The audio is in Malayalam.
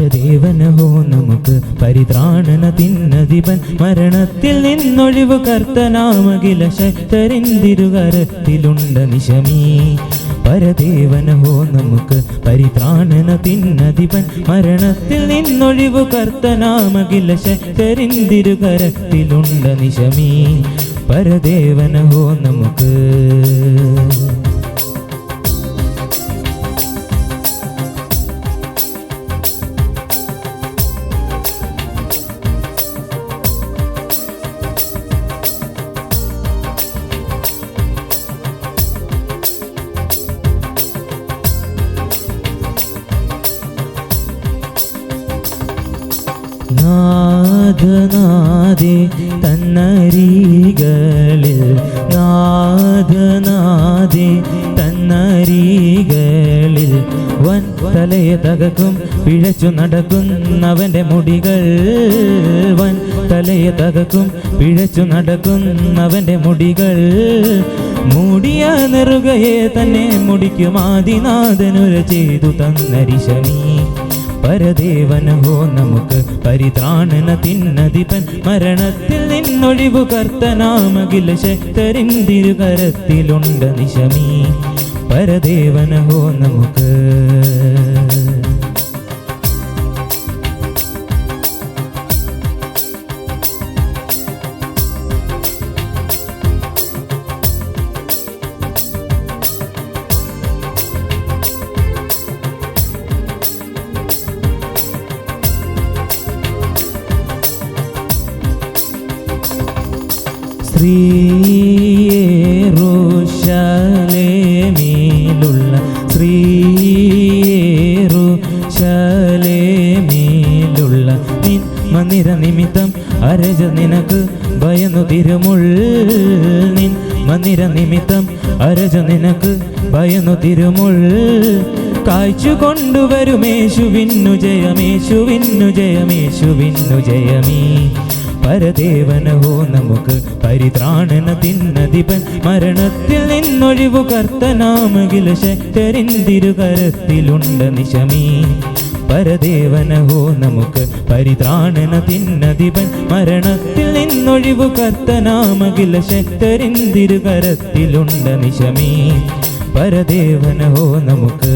പരദേവനഹോ നമുക്ക് പരിത്രാണനത്തിനധിപൻ മരണത്തിൽ നിന്നൊഴിവ് കർത്തനാമഖില ശക്തരിന്തിരുകരത്തിലുണ്ട നിശമീ പരദേവനഹോ നമുക്ക് പരിത്രാണനത്തിനധിപൻ മരണത്തിൽ നിന്നൊഴിവ് കർത്തനാമഖില ശക്തരിന്തിരുകരത്തിലുണ്ട നിശമീ പരദേവനഹോ നമുക്ക് നാഥനാദേ തന്നരികളിൽ നാഥനാദേ തന്നരികളിൽ വൻ തലയെ തകക്കും പിഴച്ചു നടക്കുന്നവന്റെ മുടികൾ വൻ തലയെ തകക്കും പിഴച്ചു നടക്കുന്നവന്റെ മുടികൾ മൂടിയ നെറുകയെ തന്നെ മുടിക്കും ആദിനാഥനുര ചെയ്തു തന്നരിശമീ പരദേവനഹോ നമുക്ക് പരിത്രാണനത്തിനധിപൻ മരണത്തിൽ നിന്നൊഴിവു കർത്തനാമഖില ശക്തരിന്തിരുകരത്തിലുണ്ട നിശമീ പരദേവനഹോ നമുക്ക് ശ്രീയേറുശലേമിലുള്ള ശ്രീയേറുശലേമിലുള്ള നിൻ മന്ദിര നിമിത്തം അരജ നിനക്ക് ഭയന്നു തിരുമുൾ നിൻ മന്ദിര നിമിത്തം അരജ നിനക്ക് ഭയന്നു തിരുമുൾ കായ്ച്ചു കൊണ്ടുവരുമേശുവിന്നു ജയമേശുവിന്നു ജയമേശുവിന്നു ജയമീ പരദേവനഹോ നമുക്ക് പരിത്രാണനത്തിനധിപൻ മരണത്തിൽ നിന്നൊഴിവു കർത്തനാമഖില ശക്തരിന്തിരുകരത്തിലുണ്ട നിശമീ പരദേവനഹോ നമുക്ക് പരിത്രാണനത്തിനധിപൻ മരണത്തിൽ നിന്നൊഴിവു കർത്തനാമഖില ശക്തരിന്തിരുകരത്തിലുണ്ട നിശമീ പരദേവനഹോ നമുക്ക്